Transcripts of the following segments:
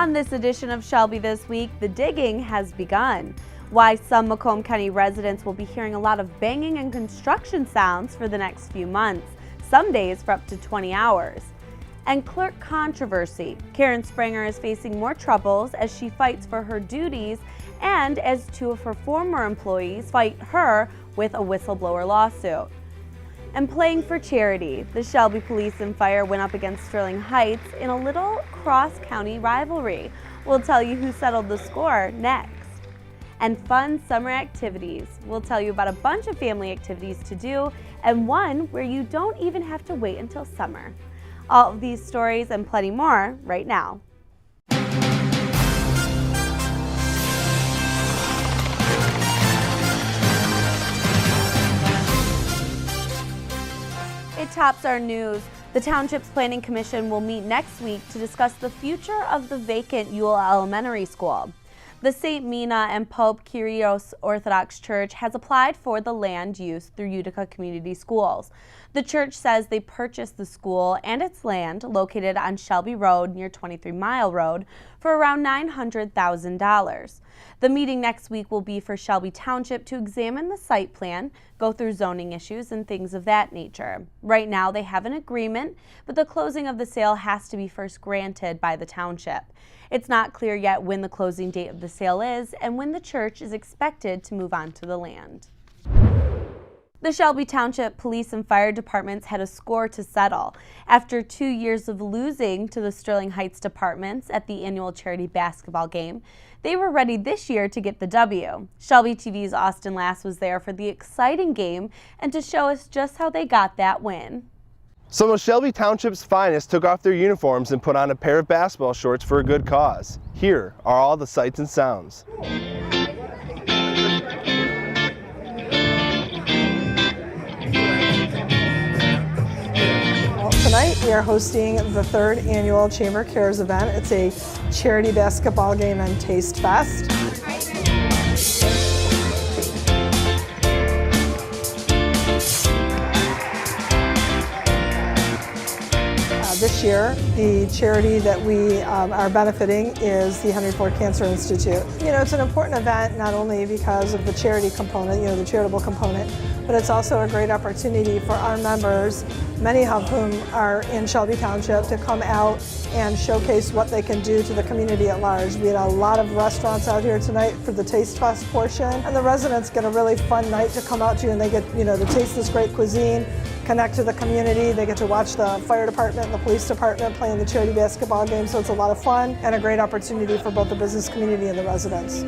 On this edition of Shelby This Week, the digging has begun. Why some Macomb County residents will be hearing a lot of banging and construction sounds for the next few months, some days for up to 20 hours. And clerk controversy. Karen Springer is facing more troubles as she fights for her duties and as two of her former employees fight her with a whistleblower lawsuit. And playing for charity, the Shelby Police and Fire went up against Sterling Heights in a little cross-county rivalry. We'll tell you who settled the score next. And fun summer activities. We'll tell you about a bunch of family activities to do and one where you don't even have to wait until summer. All of these stories and plenty more right now. It tops our news. The Township's Planning Commission will meet next week to discuss the future of the vacant Ewell Elementary School. The St. Mina and Pope Kyrios Orthodox Church has applied for the land use through Utica Community Schools. The church says they purchased the school and its land located on Shelby Road near 23 Mile Road for around $900,000. The meeting next week will be for Shelby Township to examine the site plan, go through zoning issues and things of that nature. Right now they have an agreement, but the closing of the sale has to be first granted by the township. It's not clear yet when the closing date of the sale is and when the church is expected to move on to the land. The Shelby Township Police and Fire Departments had a score to settle. After 2 years of losing to the Sterling Heights departments at the annual charity basketball game, they were ready this year to get the W. Shelby TV's Austin Lass was there for the exciting game and to show us just how they got that win. Some of Shelby Township's finest took off their uniforms and put on a pair of basketball shorts for a good cause. Here are all the sights and sounds. Tonight we are hosting the third annual Chamber Cares event. It's a charity basketball game and taste fest. This year, the charity that we are benefiting is the Henry Ford Cancer Institute. You know, it's an important event not only because of the charity component, the charitable component, but it's also a great opportunity for our members, many of whom are in Shelby Township, to come out and showcase what they can do to the community at large. We had a lot of restaurants out here tonight for the Taste Fest portion, and the residents get a really fun night to come out to, and they get, to taste this great cuisine, connect to the community. They get to watch the fire department and the police department playing the charity basketball game, so it's a lot of fun and a great opportunity for both the business community and the residents.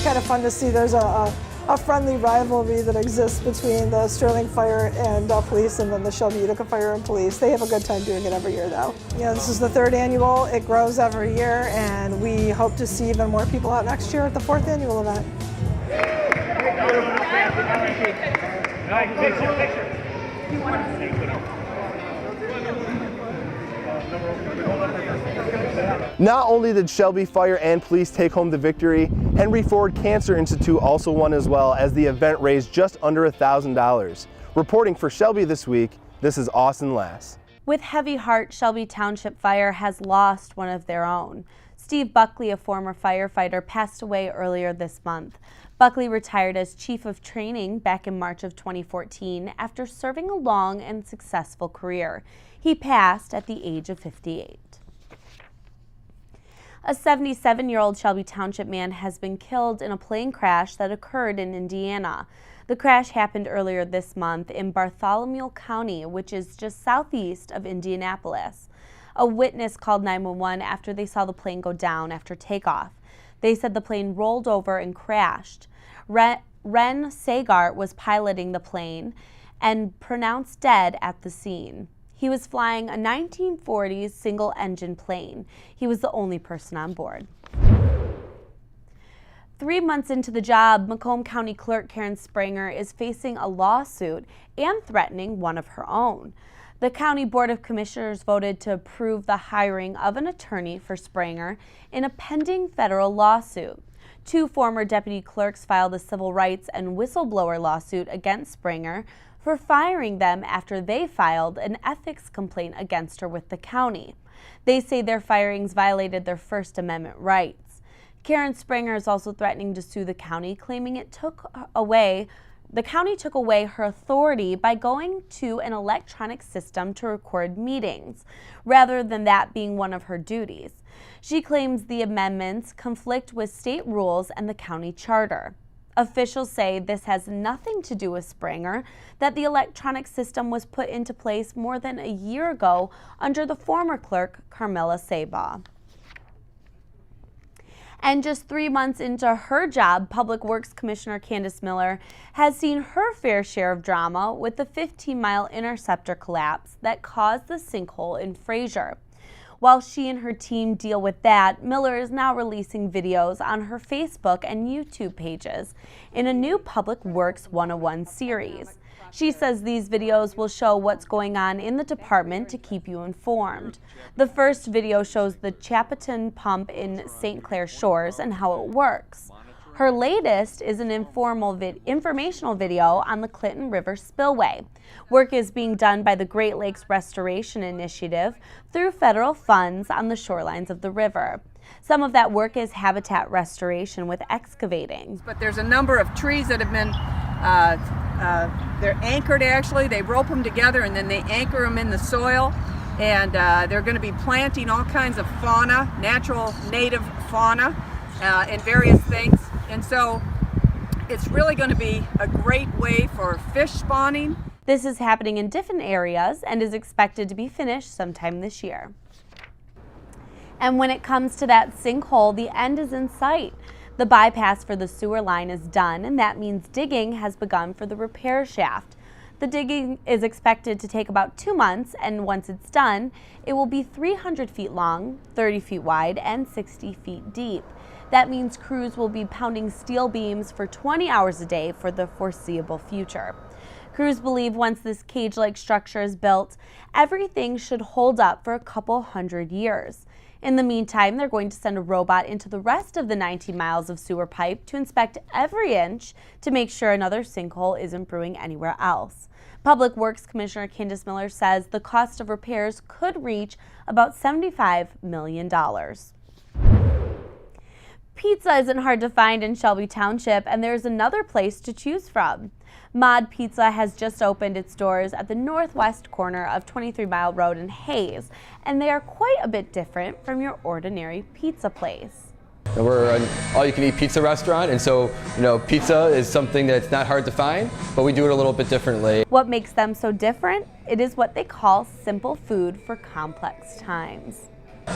Kind of fun to see there's a friendly rivalry that exists between the Sterling Fire and Police and then the Shelby Utica Fire and Police. They have a good time doing it every year though. This is the third annual. It grows every year and we hope to see even more people out next year at the fourth annual event. Not only did Shelby Fire and Police take home the victory, Henry Ford Cancer Institute also won as well, as the event raised just under $1,000. Reporting for Shelby This Week, this is Austin Lass. With heavy heart, Shelby Township Fire has lost one of their own. Steve Buckley, a former firefighter, passed away earlier this month. Buckley retired as Chief of Training back in March of 2014 after serving a long and successful career. He passed at the age of 58. A 77-year-old Shelby Township man has been killed in a plane crash that occurred in Indiana. The crash happened earlier this month in Bartholomew County, which is just southeast of Indianapolis. A witness called 911 after they saw the plane go down after takeoff. They said the plane rolled over and crashed. Ren Sagart was piloting the plane and pronounced dead at the scene. He was flying a 1940s single-engine plane. He was the only person on board. 3 months into the job, Macomb County Clerk Karen Springer is facing a lawsuit and threatening one of her own. The County Board of Commissioners voted to approve the hiring of an attorney for Springer in a pending federal lawsuit. 2 former deputy clerks filed a civil rights and whistleblower lawsuit against Springer for firing them after they filed an ethics complaint against her with the county. They say their firings violated their First Amendment rights. Karen Springer is also threatening to sue the county, claiming the county took away her authority by going to an electronic system to record meetings, rather than that being one of her duties. She claims the amendments conflict with state rules and the county charter. Officials say this has nothing to do with Springer, that the electronic system was put into place more than a year ago under the former clerk, Carmela Sabaugh. And just 3 months into her job, Public Works Commissioner Candace Miller has seen her fair share of drama with the 15-mile interceptor collapse that caused the sinkhole in Fraser. While she and her team deal with that, Miller is now releasing videos on her Facebook and YouTube pages in a new Public Works 101 series. She says these videos will show what's going on in the department to keep you informed. The first video shows the Chapatin pump in St. Clair Shores and how it works. Her latest is an informational video on the Clinton River spillway. Work is being done by the Great Lakes Restoration Initiative through federal funds on the shorelines of the river. Some of that work is habitat restoration with excavating. But there's a number of trees that have been they're anchored actually. They rope them together and then they anchor them in the soil. And they're going to be planting all kinds of fauna, natural native fauna, and various things. And so it's really going to be a great way for fish spawning. This is happening in different areas and is expected to be finished sometime this year. And when it comes to that sinkhole, the end is in sight. The bypass for the sewer line is done, and that means digging has begun for the repair shaft. The digging is expected to take about 2 months, and once it's done, it will be 300 feet long, 30 feet wide, and 60 feet deep. That means crews will be pounding steel beams for 20 hours a day for the foreseeable future. Crews believe once this cage-like structure is built, everything should hold up for a couple hundred years. In the meantime, they're going to send a robot into the rest of the 19 miles of sewer pipe to inspect every inch to make sure another sinkhole isn't brewing anywhere else. Public Works Commissioner Candace Miller says the cost of repairs could reach about $75 million. Pizza isn't hard to find in Shelby Township, and there's another place to choose from. Mod Pizza has just opened its doors at the northwest corner of 23 Mile Road in Hayes, and they are quite a bit different from your ordinary pizza place. We're an all-you-can-eat pizza restaurant, and so, pizza is something that's not hard to find, but we do it a little bit differently. What makes them so different? It is what they call simple food for complex times.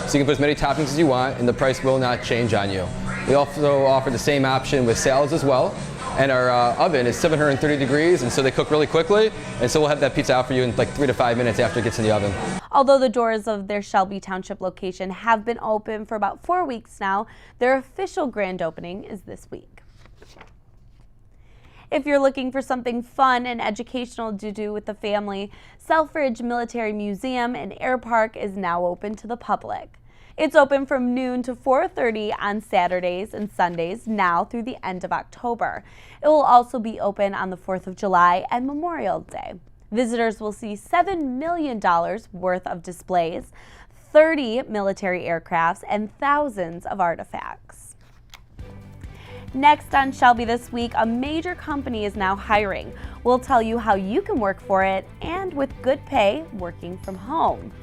So you can put as many toppings as you want, and the price will not change on you. We also offer the same option with salads as well. And our oven is 730 degrees, and so they cook really quickly, and so we'll have that pizza out for you in like 3 to 5 minutes after it gets in the oven. Although the doors of their Shelby Township location have been open for about 4 weeks now, their official grand opening is this week. If you're looking for something fun and educational to do with the family, Selfridge Military Museum and Air Park is now open to the public. It's open from noon to 4:30 on Saturdays and Sundays now through the end of October. It will also be open on the 4th of July and Memorial Day. Visitors will see $7 million worth of displays, 30 military aircrafts, and thousands of artifacts. Next on Shelby this week, a major company is now hiring. We'll tell you how you can work for it and with good pay working from home.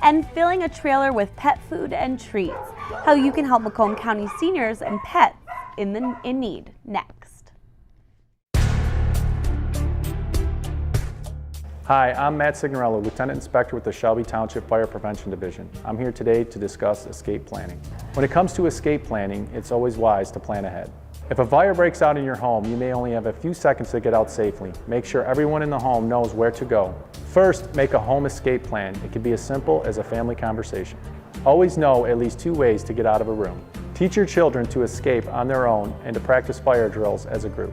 And filling a trailer with pet food and treats, how you can help Macomb County seniors and pets in need. Next. Hi, I'm Matt Signorello, Lieutenant Inspector with the Shelby Township Fire Prevention Division. I'm here today to discuss escape planning. When it comes to escape planning, it's always wise to plan ahead. If a fire breaks out in your home, you may only have a few seconds to get out safely. Make sure everyone in the home knows where to go. First, make a home escape plan. It can be as simple as a family conversation. Always know at least 2 ways to get out of a room. Teach your children to escape on their own and to practice fire drills as a group.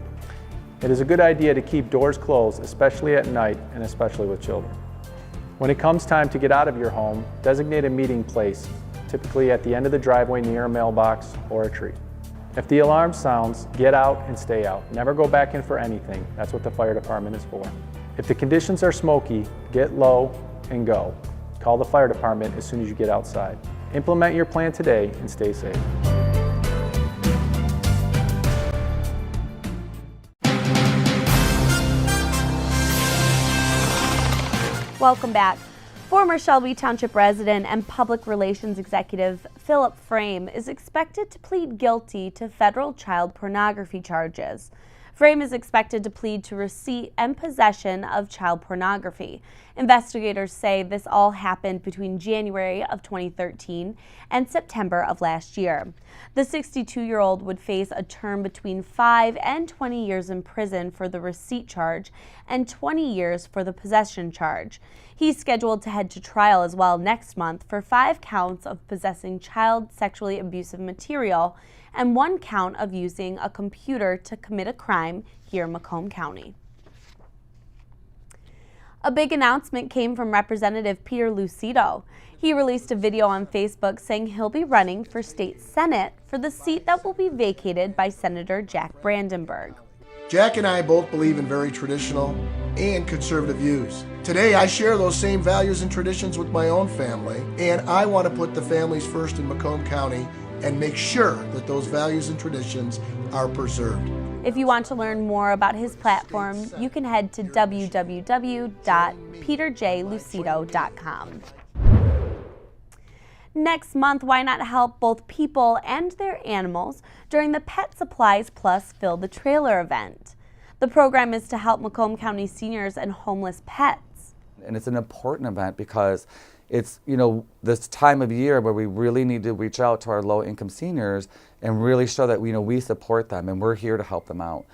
It is a good idea to keep doors closed, especially at night and especially with children. When it comes time to get out of your home, designate a meeting place. typically at the end of the driveway near a mailbox or a tree. If the alarm sounds, get out and stay out. Never go back in for anything. That's what the fire department is for. If the conditions are smoky, get low and go. Call the fire department as soon as you get outside. Implement your plan today and stay safe. Welcome back. Former Shelby Township resident and public relations executive Philip Frame is expected to plead guilty to federal child pornography charges. Frame is expected to plead to receipt and possession of child pornography. Investigators say this all happened between January of 2013 and September of last year. The 62-year-old would face a term between 5 and 20 years in prison for the receipt charge and 20 years for the possession charge. He's scheduled to head to trial as well next month for 5 counts of possessing child sexually abusive material and 1 count of using a computer to commit a crime here in Macomb County. A big announcement came from Representative Peter Lucido. He released a video on Facebook saying he'll be running for state senate for the seat that will be vacated by Senator Jack Brandenburg. Jack and I both believe in very traditional and conservative views. Today, I share those same values and traditions with my own family, and I want to put the families first in Macomb County and make sure that those values and traditions are preserved. If you want to learn more about his platform, you can head to www.peterjlucido.com. Next month, why not help both people and their animals during the Pet Supplies Plus Fill the Trailer event? The program is to help Macomb County seniors and homeless pets. And it's an important event because it's, this time of year where we really need to reach out to our low-income seniors and really show that, we support them and we're here to help them out.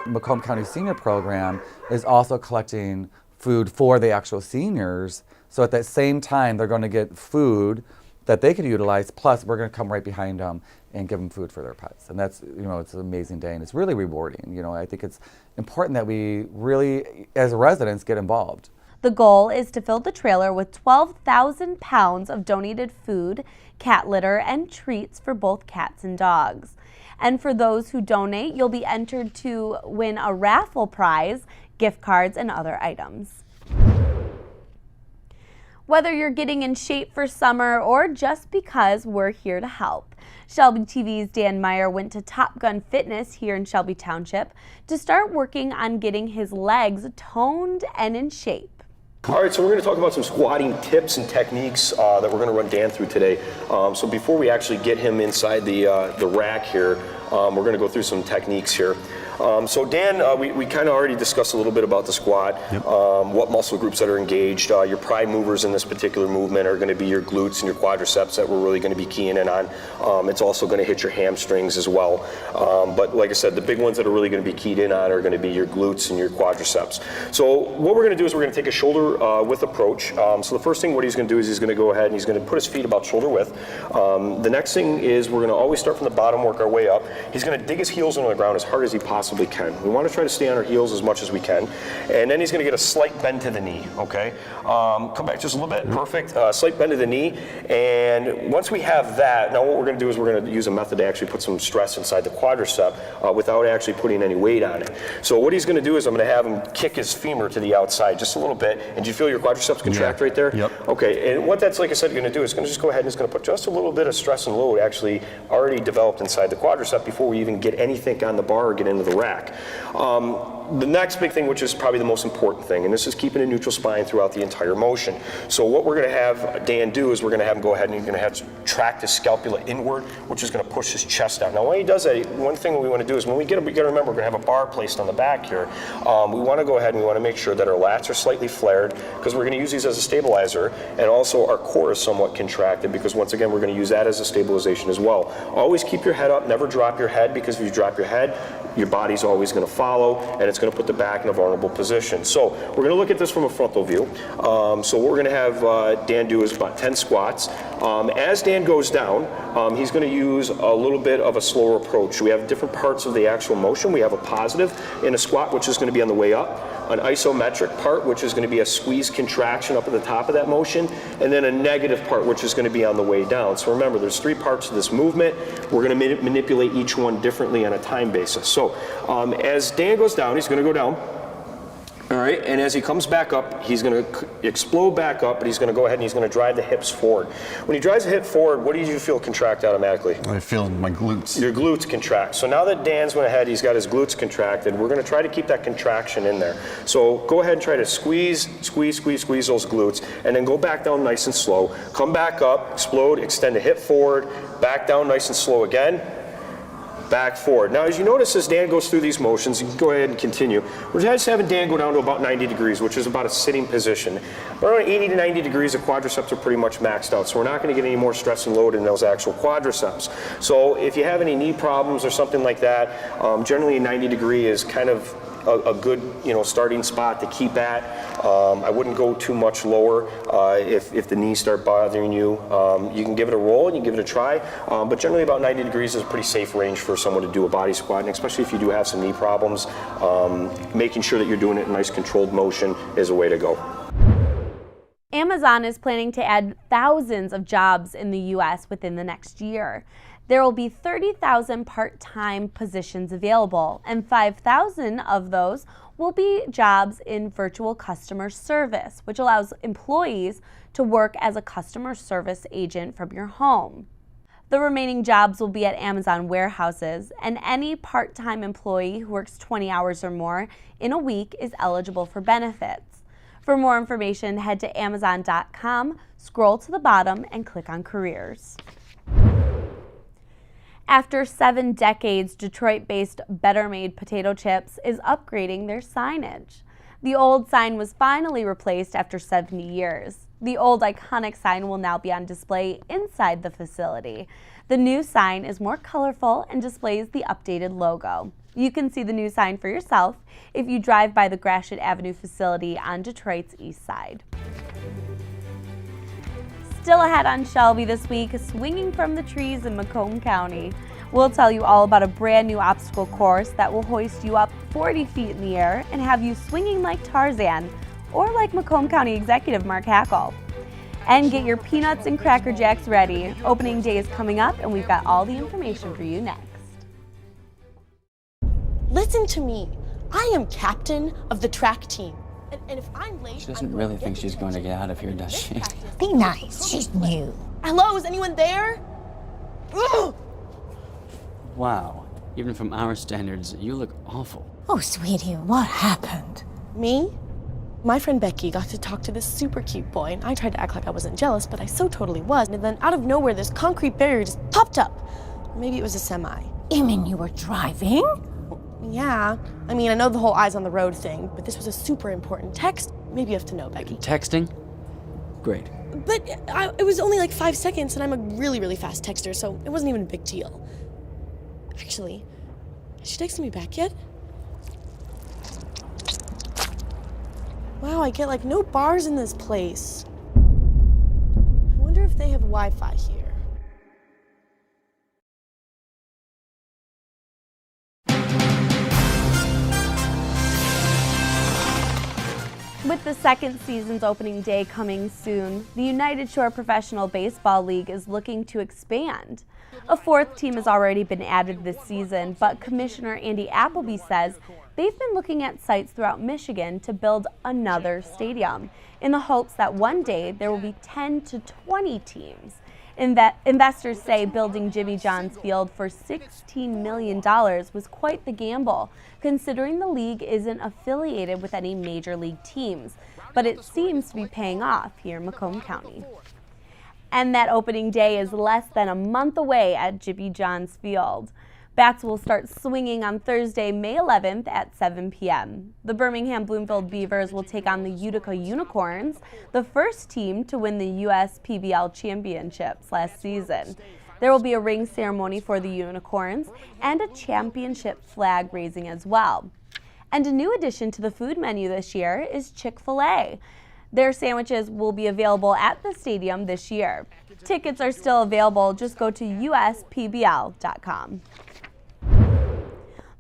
Macomb County Senior Program is also collecting food for the actual seniors. So at that same time, they're going to get food that they could utilize, plus we're going to come right behind them and give them food for their pets. And that's, it's an amazing day and it's really rewarding. I think it's important that we really, as residents, get involved. The goal is to fill the trailer with 12,000 pounds of donated food, cat litter, and treats for both cats and dogs. And for those who donate, you'll be entered to win a raffle prize, gift cards, and other items. Whether you're getting in shape for summer or just because we're here to help, Shelby TV's Dan Meyer went to Top Gun Fitness here in Shelby Township to start working on getting his legs toned and in shape. All right, so we're going to talk about some squatting tips and techniques that we're going to run Dan through today. So before we actually get him inside the rack here, we're going to go through some techniques here. So Dan, we kind of already discussed a little bit about the squat, what muscle groups that are engaged. Your prime movers in this particular movement are going to be your glutes and your quadriceps that we're really going to be keying in on. It's also going to hit your hamstrings as well. But like I said, the big ones that are really going to be keyed in on are going to be your glutes and your quadriceps. So what we're going to do is we're going to take a shoulder width approach. So the first thing what he's going to do is he's going to go ahead and he's going to put his feet about shoulder width. The next thing is we're going to always start from the bottom, work our way up. He's going to dig his heels into the ground as hard as he possibly can. We want to try to stay on our heels as much as we can. And then he's going to get a slight bend to the knee, okay? Come back just a little bit, perfect. Slight bend to the knee. And once we have that, now what we're going to do is we're going to use a method to actually put some stress inside the quadricep without actually putting any weight on it. So what he's going to do is I'm going to have him kick his femur to the outside just a little bit. And do you feel your quadriceps contract right there? Yep. Okay, and what that's, like I said, going to do is going to just go ahead and it's going to put just a little bit of stress and load actually already developed inside the quadricep before we even get anything on the bar or get into the rack. The next big thing, which is probably the most important thing, and this is keeping a neutral spine throughout the entire motion. So what we're going to have Dan do is we're going to have him go ahead and he's going to have to track the scapula inward, which is going to push his chest out. Now when he does that, one thing we want to do is when we got to remember we're going to have a bar placed on the back here. We want to go ahead and we want to make sure that our lats are slightly flared because we're going to use these as a stabilizer, and also our core is somewhat contracted because once again we're going to use that as a stabilization as well. Always keep your head up, never drop your head, because if you drop your head, your body's always going to follow and it's going to put the back in a vulnerable position. So we're going to look at this from a frontal view. So what we're going to have Dan do is about 10 squats. As Dan goes down, he's going to use a little bit of a slower approach. We have different parts of the actual motion. We have a positive in a squat, which is going to be on the way up, an isometric part, which is going to be a squeeze contraction up at the top of that motion, and then a negative part, which is going to be on the way down. So remember, there's 3 parts to this movement. We're going to manipulate each one differently on a time basis. So as Dan goes down, he's going to go down. All right, and as he comes back up, he's going to explode back up, but he's going to go ahead and he's going to drive the hips forward. When he drives the hip forward, what do you feel contract automatically? I feel my glutes. Your glutes contract. So now that Dan's went ahead, he's got his glutes contracted, we're going to try to keep that contraction in there. So go ahead and try to squeeze those glutes, and then go back down nice and slow. Come back up, explode, extend the hip forward, back down nice and slow again. Back forward. Now, as you notice, as Dan goes through these motions, you can go ahead and continue. We're just having Dan go down to about 90 degrees, which is about a sitting position. Around 80 to 90 degrees, the quadriceps are pretty much maxed out, so we're not going to get any more stress and load in those actual quadriceps. So if you have any knee problems or something like that, generally a 90 degree is kind of a good, starting spot to keep at. I wouldn't go too much lower if the knees start bothering you. You can give it a roll and you give it a try, but generally about 90 degrees is a pretty safe range for someone to do a body squat, and especially if you do have some knee problems, making sure that you're doing it in nice controlled motion is a way to go. Amazon is planning to add thousands of jobs in the U.S. within the next year. There will be 30,000 part-time positions available, and 5,000 of those will be jobs in virtual customer service, which allows employees to work as a customer service agent from your home. The remaining jobs will be at Amazon warehouses, and any part-time employee who works 20 hours or more in a week is eligible for benefits. For more information, head to Amazon.com, scroll to the bottom, and click on Careers. After 7 decades, Detroit-based Better Made Potato Chips is upgrading their signage. The old sign was finally replaced after 70 years. The old iconic sign will now be on display inside the facility. The new sign is more colorful and displays the updated logo. You can see the new sign for yourself if you drive by the Gratiot Avenue facility on Detroit's east side. Still ahead on Shelby this week, swinging from the trees in Macomb County. We'll tell you all about a brand new obstacle course that will hoist you up 40 feet in the air and have you swinging like Tarzan, or like Macomb County Executive Mark Hackle. And get your peanuts and Cracker Jacks ready. Opening day is coming up, and we've got all the information for you next. Listen to me. I am captain of the track team. And if I'm late, she doesn't really think she's going to get out of here, does she? Be nice. She's new. Hello, is anyone there? Ugh! Wow. Even from our standards, you look awful. Oh, sweetie, what happened? Me? My friend Becky got to talk to this super cute boy, and I tried to act like I wasn't jealous, but I so totally was. And then out of nowhere, this concrete barrier just popped up. Maybe it was a semi. You mean you were driving? Yeah. I mean, I know the whole eyes on the road thing, but this was a super important text. Maybe you have to know, Becky. Texting? Great. But it was only like 5 seconds, and I'm a really, really fast texter, so it wasn't even a big deal. Actually, has she texted me back yet? Wow, I get like no bars in this place. I wonder if they have Wi-Fi here. With the second season's opening day coming soon, the United Shore Professional Baseball League is looking to expand. A 4th team has already been added this season, but Commissioner Andy Appleby says they've been looking at sites throughout Michigan to build another stadium in the hopes that one day there will be 10 to 20 teams. Investors say building Jimmy John's Field for $16 million was quite the gamble, considering the league isn't affiliated with any major league teams, but it seems to be paying off here in Macomb County. And that opening day is less than a month away at Jimmy John's Field. Bats will start swinging on Thursday, May 11th at 7 p.m. The Birmingham Bloomfield Beavers will take on the Utica Unicorns, the first team to win the U.S. PBL championships last season. There will be a ring ceremony for the Unicorns and a championship flag raising as well. And a new addition to the food menu this year is Chick-fil-A. Their sandwiches will be available at the stadium this year. Tickets are still available. Just go to uspbl.com.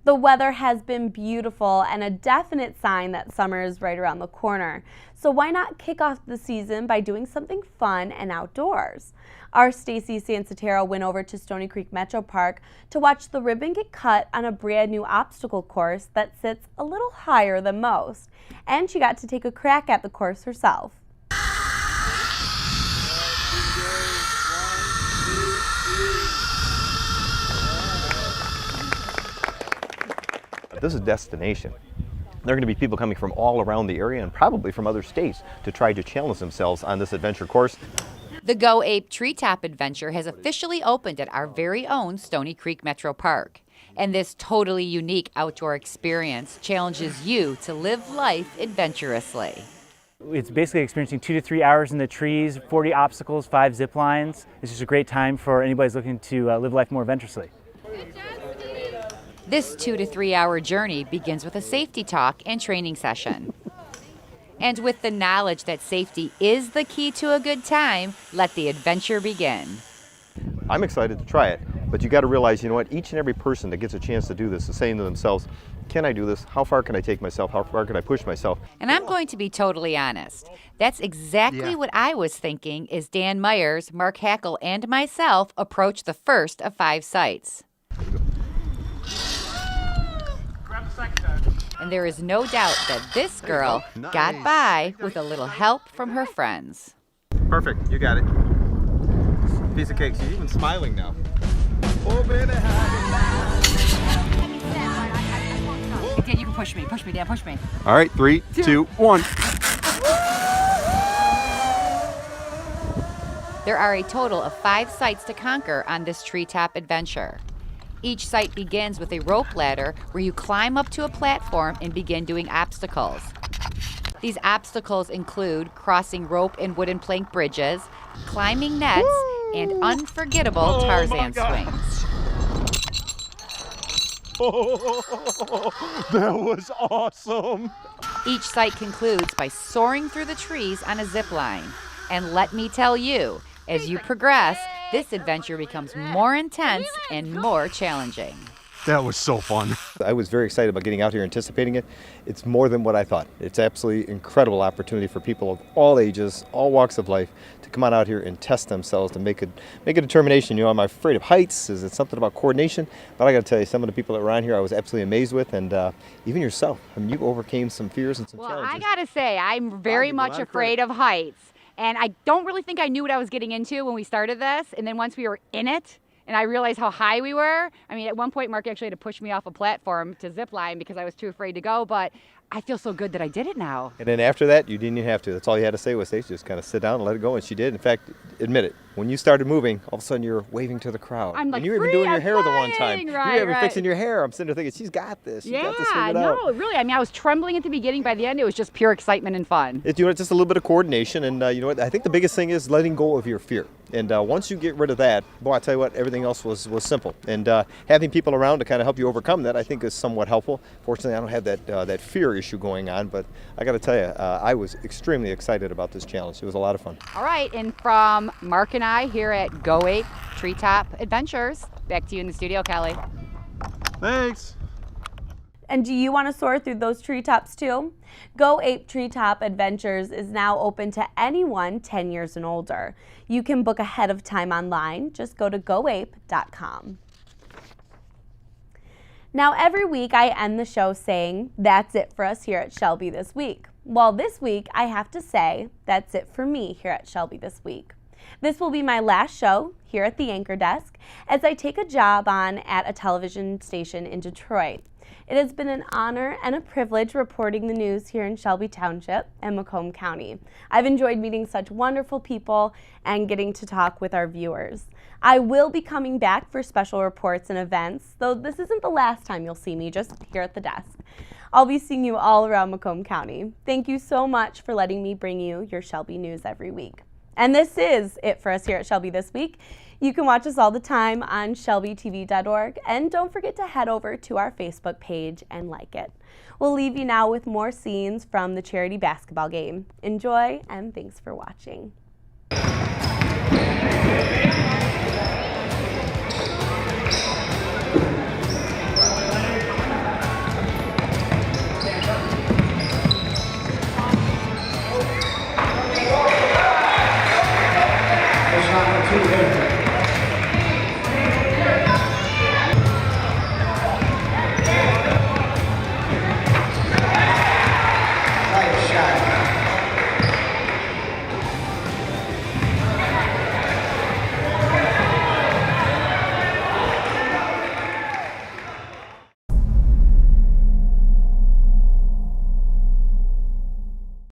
The weather has been beautiful and a definite sign that summer is right around the corner. So why not kick off the season by doing something fun and outdoors? Our Stacy Sansotero went over to Stony Creek Metro Park to watch the ribbon get cut on a brand new obstacle course that sits a little higher than most. And she got to take a crack at the course herself. This is a destination. There are going to be people coming from all around the area and probably from other states to try to challenge themselves on this adventure course. The Go Ape Treetop Adventure has officially opened at our very own Stony Creek Metro Park. And this totally unique outdoor experience challenges you to live life adventurously. It's basically experiencing 2 to 3 hours in the trees, 40 obstacles, 5 zip lines. It's just a great time for anybody who's looking to live life more adventurously. This 2 to 3 hour journey begins with a safety talk and training session. And with the knowledge that safety is the key to a good time, let the adventure begin. I'm excited to try it, but you got to realize, you know what, each and every person that gets a chance to do this is saying to themselves, can I do this? How far can I take myself? How far can I push myself? And I'm going to be totally honest. That's exactly what I was thinking as Dan Myers, Mark Hackle, and myself approach the first of 5 sites. And there is no doubt that this girl got by with a little help from her friends. Perfect, you got it. Piece of cake, she's even smiling now. Dan, you can push me, Dan, push me. All right, 3, 2, 1. There are a total of 5 sites to conquer on this treetop adventure. Each site begins with a rope ladder where you climb up to a platform and begin doing obstacles. These obstacles include crossing rope and wooden plank bridges, climbing nets, and unforgettable Tarzan swings. Oh, that was awesome. Each site concludes by soaring through the trees on a zip line. And let me tell you, as you progress, this adventure becomes more intense and more challenging. That was so fun. I was very excited about getting out here, anticipating it. It's more than what I thought. It's absolutely incredible opportunity for people of all ages, all walks of life, to come on out here and test themselves, to make a determination. You know, am I afraid of heights? Is it something about coordination? But I got to tell you, some of the people that were on here, I was absolutely amazed with, and even yourself. I mean, you overcame some fears and some challenges. Well, I got to say, I'm very much afraid of heights. And I don't really think I knew what I was getting into when we started this. And then once we were in it, and I realized how high we were. I mean, at one point, Mark actually had to push me off a platform to zip line because I was too afraid to go. But I feel so good that I did it now. And then after that, you didn't even have to. That's all you had to say was, Stacey, just kind of sit down and let it go. And she did. In fact, admit it. When you started moving, all of a sudden you're waving to the crowd. I'm like, and you were even doing your hair the one time. Right, you were even fixing your hair. I'm sitting there thinking, she's got this. She's got this figured out. No, really. I mean, I was trembling at the beginning. By the end, it was just pure excitement and fun. You know, it's just a little bit of coordination. And you know what? I think the biggest thing is letting go of your fear. And once you get rid of that, boy, I tell you what, everything else was simple. And having people around to kind of help you overcome that, I think, is somewhat helpful. Fortunately, I don't have that fear issue going on. But I got to tell you, I was extremely excited about this challenge. It was a lot of fun. All right, and from Mark and I here at Go Ape Treetop Adventures, back to you in the studio, Kelly. Thanks. And do you want to soar through those treetops too? Go Ape Treetop Adventures is now open to anyone 10 years and older. You can book ahead of time online. Just go to goape.com. Now, every week I end the show saying, that's it for us here at Shelby this week. Well, this week I have to say, that's it for me here at Shelby this week. This will be my last show here at the anchor desk as I take a job on at a television station in Detroit. It has been an honor and a privilege reporting the news here in Shelby Township and Macomb County. I've enjoyed meeting such wonderful people and getting to talk with our viewers. I will be coming back for special reports and events, though this isn't the last time you'll see me just here at the desk. I'll be seeing you all around Macomb County. Thank you so much for letting me bring you your Shelby news every week. And this is it for us here at Shelby this week. You can watch us all the time on shelbytv.org, and don't forget to head over to our Facebook page and like it. We'll leave you now with more scenes from the charity basketball game. Enjoy, and thanks for watching. Shot.